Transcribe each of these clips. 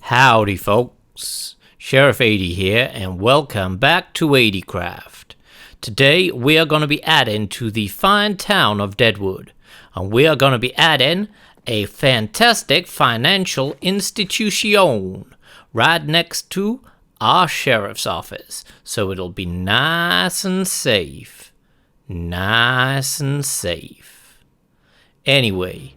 Howdy folks, Sheriff 80 here and welcome back to Ethical. Today we are going to be adding to the fine town of Deadwood, and we are going to be adding a fantastic financial institution right next to our sheriff's office, so it'll be nice and safe. Anyway,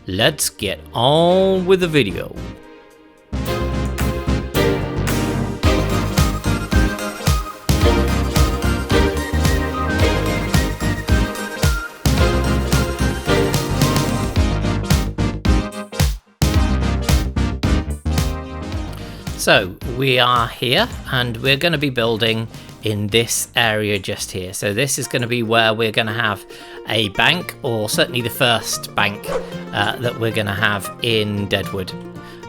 let's get on with the video. So we are here and we're going to be building in this area just here. So this is going to be where we're going to have a bank, or certainly the first bank that we're going to have in Deadwood.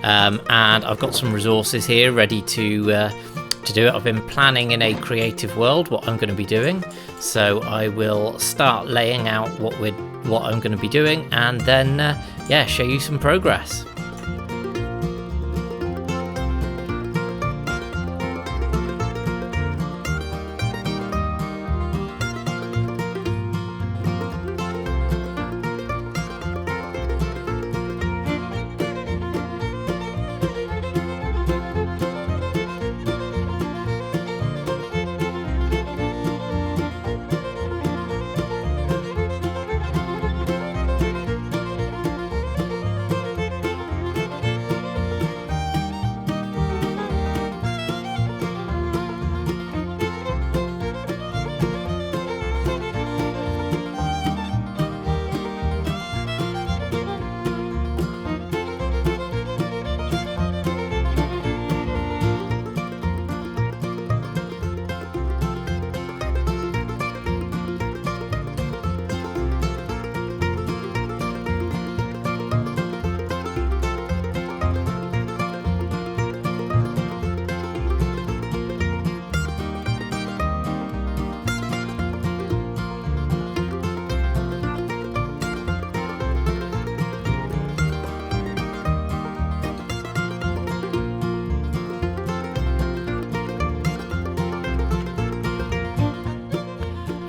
And I've got some resources here ready to do it. I've been planning in a creative world what I'm going to be doing. So I will start laying out what I'm going to be doing, and then show you some progress.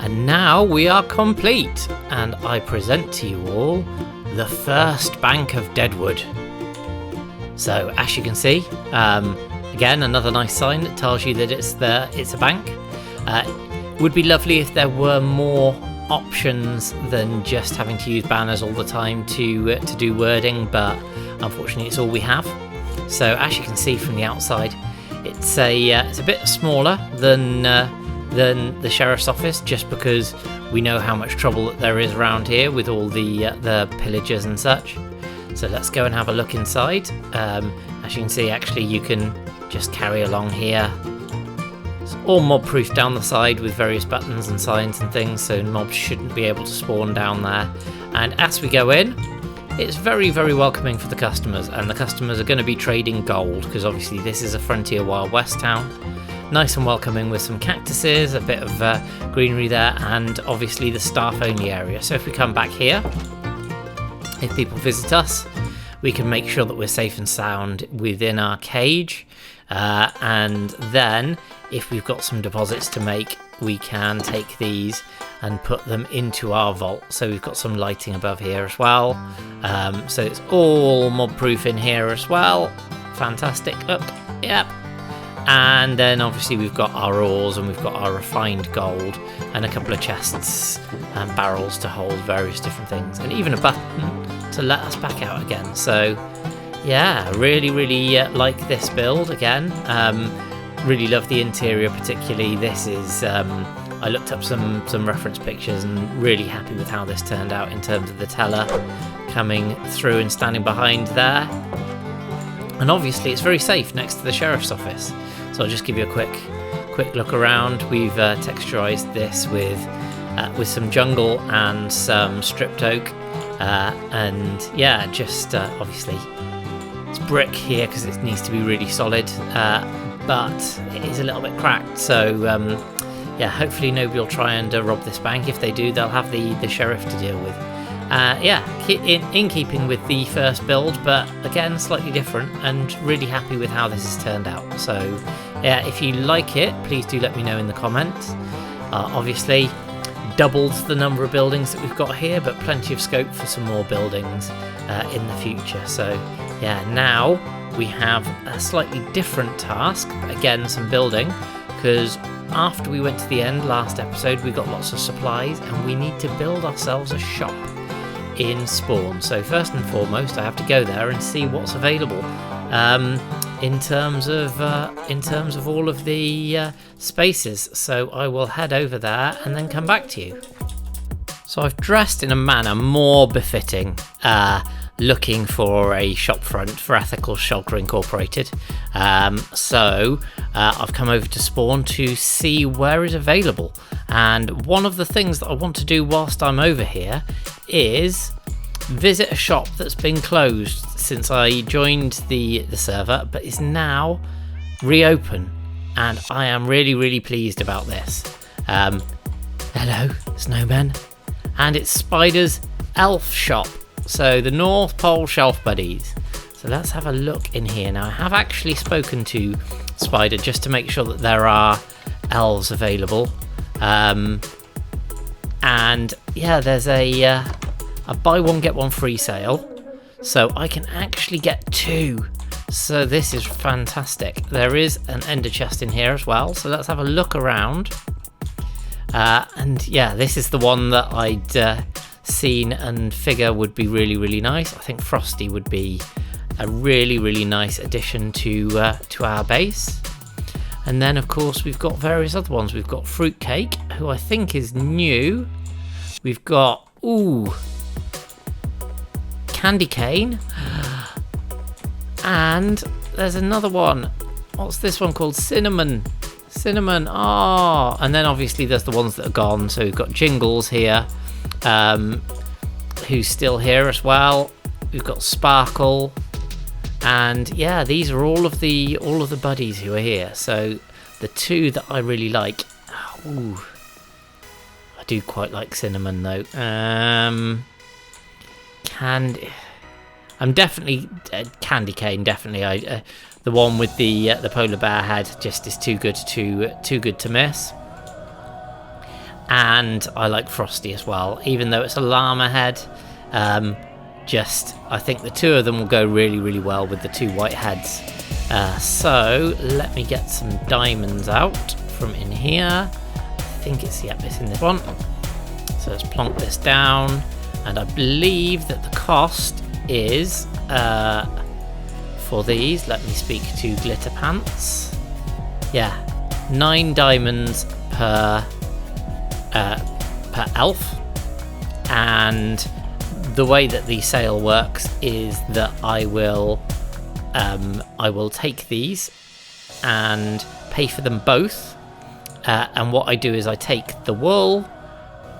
Now we are complete, and I present to you all the first bank of Deadwood. So as you can see, again another nice sign that tells you that it's a bank. Would be lovely if there were more options than just having to use banners all the time to do wording, but unfortunately it's all we have. So as you can see from the outside, it's a bit smaller than the sheriff's office, just because we know how much trouble that there is around here with all the pillagers and such. So let's go and have a look inside. As you can see, actually you can just carry along here. It's all mob proof down the side with various buttons and signs and things, so mobs shouldn't be able to spawn down there. And as we go in, it's very, very welcoming for the customers, and the customers are going to be trading gold, because obviously this is a Frontier Wild West town. Nice and welcoming with some cactuses, a bit of greenery there, and obviously the staff only area. So if we come back here, if people visit us, we can make sure that we're safe and sound within our cage. And then if we've got some deposits to make, we can take these and put them into our vault. So we've got some lighting above here as well. So it's all mob proof in here as well. Fantastic. Look, yep. And then obviously we've got our ores, and we've got our refined gold, and a couple of chests and barrels to hold various different things, and even a button to let us back out again. So yeah, really like this build again. Really love the interior particularly. This is I looked up some reference pictures and really happy with how this turned out in terms of the teller coming through and standing behind there. And obviously it's very safe next to the sheriff's office. So I'll just give you a quick look around. We've texturized this with some jungle and some stripped oak, and yeah, just obviously it's brick here because it needs to be really solid, but it is a little bit cracked. So yeah, hopefully nobody will try and rob this bank. If they do, they'll have the sheriff to deal with. Yeah, in keeping with the first build, but again, slightly different, and really happy with how this has turned out. So, yeah, if you like it, please do let me know in the comments. Obviously, doubled the number of buildings that we've got here, but plenty of scope for some more buildings in the future. So, yeah, now we have a slightly different task, again, some building, because after we went to the end last episode, we got lots of supplies, and we need to build ourselves a shop in spawn. So first and foremost, I have to go there and see what's available in terms of all of the spaces. So I will head over there and then come back to you. So I've dressed in a manner more befitting looking for a shop front for Ethical Shulker Incorporated. So I've come over to spawn to see where is available, and one of the things that I want to do whilst I'm over here is visit a shop that's been closed since I joined the server, but is now reopened, and I am really pleased about this. Hello, snowmen, and it's Spider's elf shop. So the North Pole Shelf Buddies. So let's have a look in here. Now I have actually spoken to Spider just to make sure that there are elves available. And yeah, there's a buy one get one free sale. So I can actually get 2. So this is fantastic. There is an ender chest in here as well. So let's have a look around. And yeah, this is the one that I'd seen and figure would be really nice. I think Frosty would be a really nice addition to our base. And then of course we've got various other ones. We've got Fruitcake, who I think is new. We've got Candy Cane, and there's another one. What's this one called? Cinnamon. And then obviously there's the ones that are gone. So we've got Jingles here, who's still here as well. We've got Sparkle, and yeah, these are all of the buddies who are here. So the 2 that I really like, I do quite like Cinnamon though. I'm definitely Candy Cane. Definitely, the one with the polar bear head just is too good to miss. And I like Frosty as well, even though it's a llama head. I think the 2 of them will go really well with the 2 white heads. So let me get some diamonds out from in here. I think it's in this one. So let's plonk this down, and I believe that the cost is for these. Let me speak to Glitter Pants. Yeah, 9 diamonds per elf. And the way that the sale works is that I will take these and pay for them both, and what I do is I take the wool,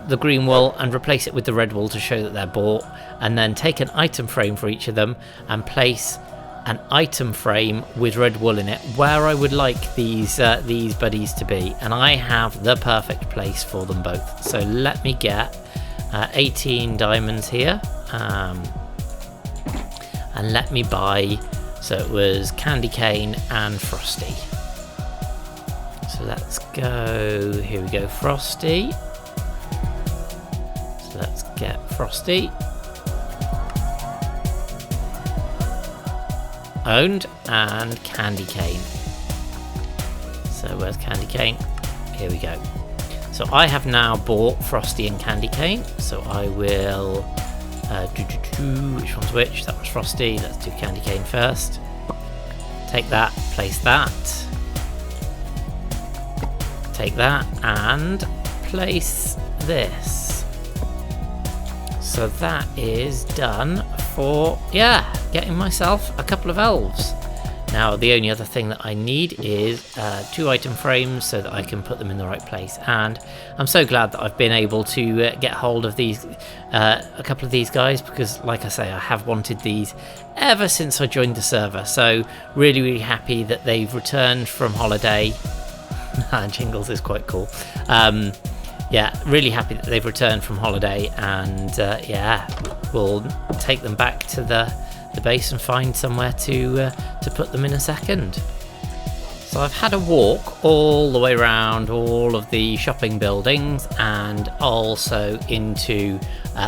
the green wool, and replace it with the red wool to show that they're bought, and then take an item frame for each of them and place an item frame with red wool in it where I would like these buddies to be, and I have the perfect place for them both. So let me get 18 diamonds here, and let me buy, so it was Candy Cane and Frosty. So let's go, here we go, Frosty. So let's get Frosty. Owned, and Candy Cane. So where's Candy Cane? Here we go. So I have now bought Frosty and Candy Cane. So I will which one's which? That was Frosty. Let's do Candy Cane first. Take that, place that. Take that and place this. So that is done for, yeah, getting myself a couple of elves. Now the only other thing that I need is 2 item frames so that I can put them in the right place, and I'm so glad that I've been able to get hold of these, a couple of these guys, because like I say, I have wanted these ever since I joined the server. So really happy that they've returned from holiday. Jingles is quite cool. yeah, really happy that they've returned from holiday, and yeah, we'll take them back to the base and find somewhere to put them in a second. So I've had a walk all the way around all of the shopping buildings and also into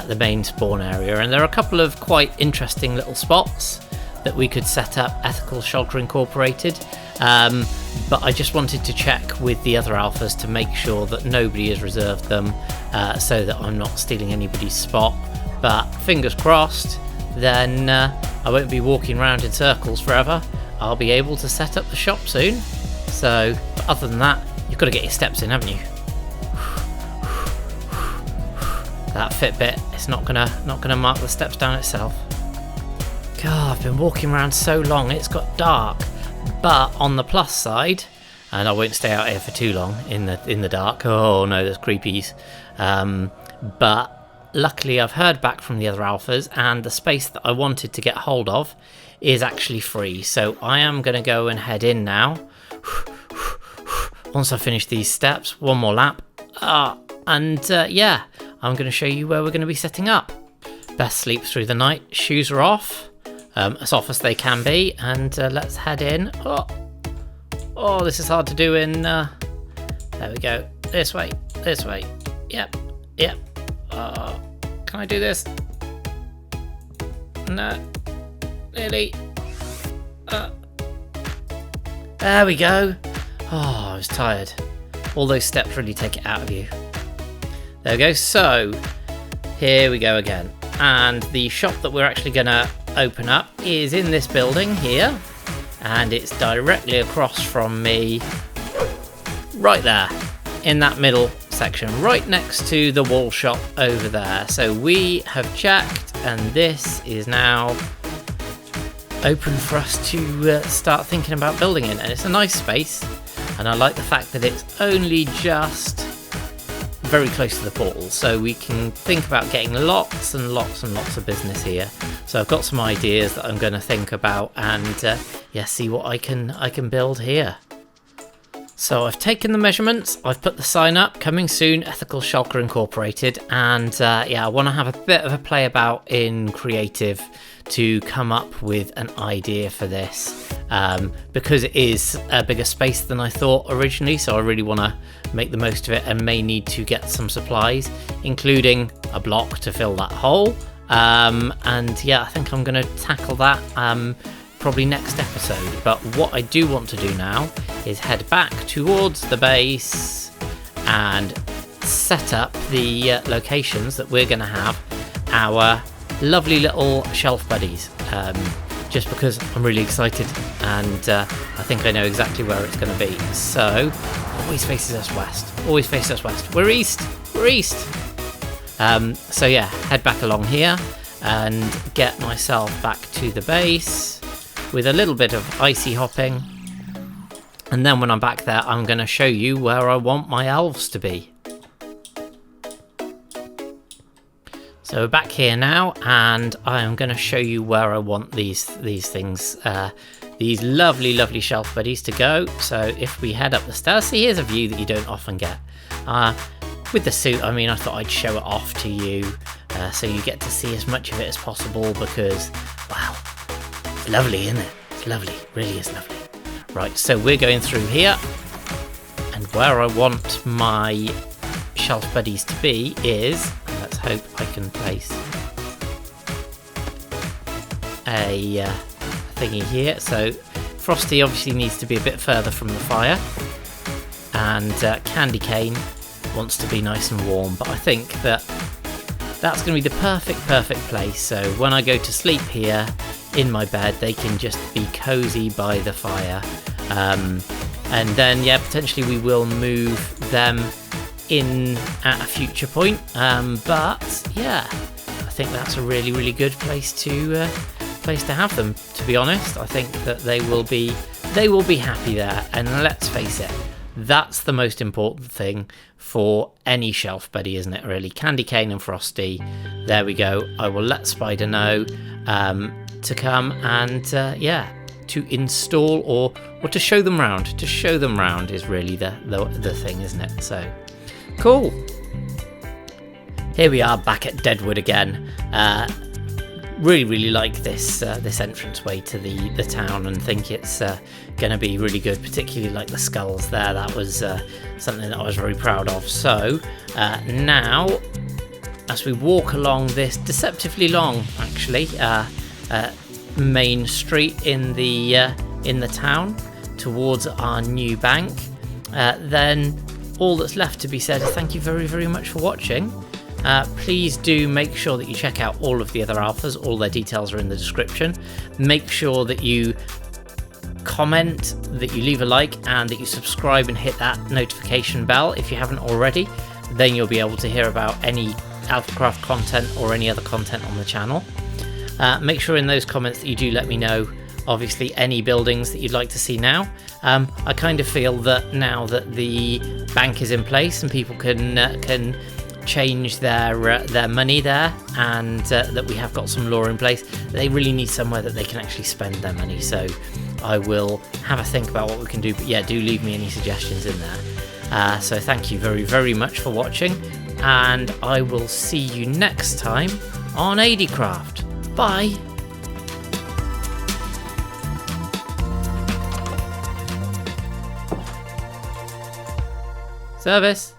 the main spawn area, and there are a couple of quite interesting little spots that we could set up Ethical Shulker Incorporated, but I just wanted to check with the other alphas to make sure that nobody has reserved them, so that I'm not stealing anybody's spot. But fingers crossed, then I won't be walking around in circles forever. I'll be able to set up the shop soon. So, but other than that, you've got to get your steps in, haven't you? That Fitbit, it's not gonna mark the steps down itself. God, I've been walking around so long, it's got dark. But on the plus side, and I won't stay out here for too long in the dark. Oh no, there's creepies. But luckily, I've heard back from the other alphas, and the space that I wanted to get hold of is actually free. So I am going to go and head in now. Once I finish these steps, one more lap. And yeah, I'm going to show you where we're going to be setting up. Best sleep through the night. Shoes are off as they can be, and let's head in. Oh, this is hard to do in. There we go. This way. Yep. Can I do this? No. Really? There we go. Oh, I was tired. All those steps really take it out of you. There we go. So, here we go again. And the shop that we're actually going to open up is in this building here. And it's directly across from me. Right there. In that middle section. Right next to the wall shop over there. So we have checked, and this is now open for us to start thinking about building in. And it's a nice space, and I like the fact that it's only just very close to the portal, so we can think about getting lots and lots of business here. So I've got some ideas that I'm going to think about, and yeah, see what I can build here. So I've taken the measurements, I've put the sign up, coming soon, Ethical Shulker Incorporated, and yeah, I want to have a bit of a play about in creative to come up with an idea for this, because it is a bigger space than I thought originally, so I really want to make the most of it and may need to get some supplies, including a block to fill that hole, and yeah, I think I'm going to tackle that probably next episode. But what I do want to do now is head back towards the base and set up the locations that we're going to have our lovely little shelf buddies, just because I'm really excited, and I think I know exactly where it's going to be. So always faces us west. We're east. So yeah, head back along here and get myself back to the base with a little bit of icy hopping, and then when I'm back there, I'm going to show you where I want my elves to be. So we're back here now, and I am going to show you where I want these things, these lovely shelf buddies to go. So if we head up the stairs, see, here's a view that you don't often get. With the suit, I mean, I thought I'd show it off to you, so you get to see as much of it as possible, because, wow, it's lovely, isn't it? It's lovely, really is lovely. Right, so we're going through here, and where I want my shelf buddies to be is, let's hope I can place a thingy here. So Frosty obviously needs to be a bit further from the fire, and Candy Cane wants to be nice and warm, but I think that that's going to be the perfect place. So when I go to sleep here in my bed, they can just be cozy by the fire, and then yeah, potentially we will move them in at a future point, but yeah, I think that's a really good place to have them. To be honest, I think that they will be happy there, and let's face it, that's the most important thing for any shelf buddy, isn't it, really? Candy Cane and Frosty. There we go. I will let Spider know to come and yeah, to install or to show them round. To show them round is really the thing, isn't it? So cool. Here we are back at Deadwood again. Really like this entranceway to the town, and think it's going to be really good, particularly like the skulls there. That was something that I was very proud of. So now, as we walk along this deceptively long, actually, main street in the town towards our new bank, then all that's left to be said is thank you very much for watching. Please do make sure that you check out all of the other alphas. All their details are in the description. Make sure that you comment, that you leave a like, and that you subscribe and hit that notification bell if you haven't already. Then you'll be able to hear about any Alphacraft content or any other content on the channel. Make sure in those comments that you do let me know, obviously, any buildings that you'd like to see now. I kind of feel that now that the bank is in place and people can change their money there, and that we have got some law in place, they really need somewhere that they can actually spend their money. So I will have a think about what we can do, but yeah, do leave me any suggestions in there. So thank you very much for watching, and I will see you next time on Ethical. Bye. Service.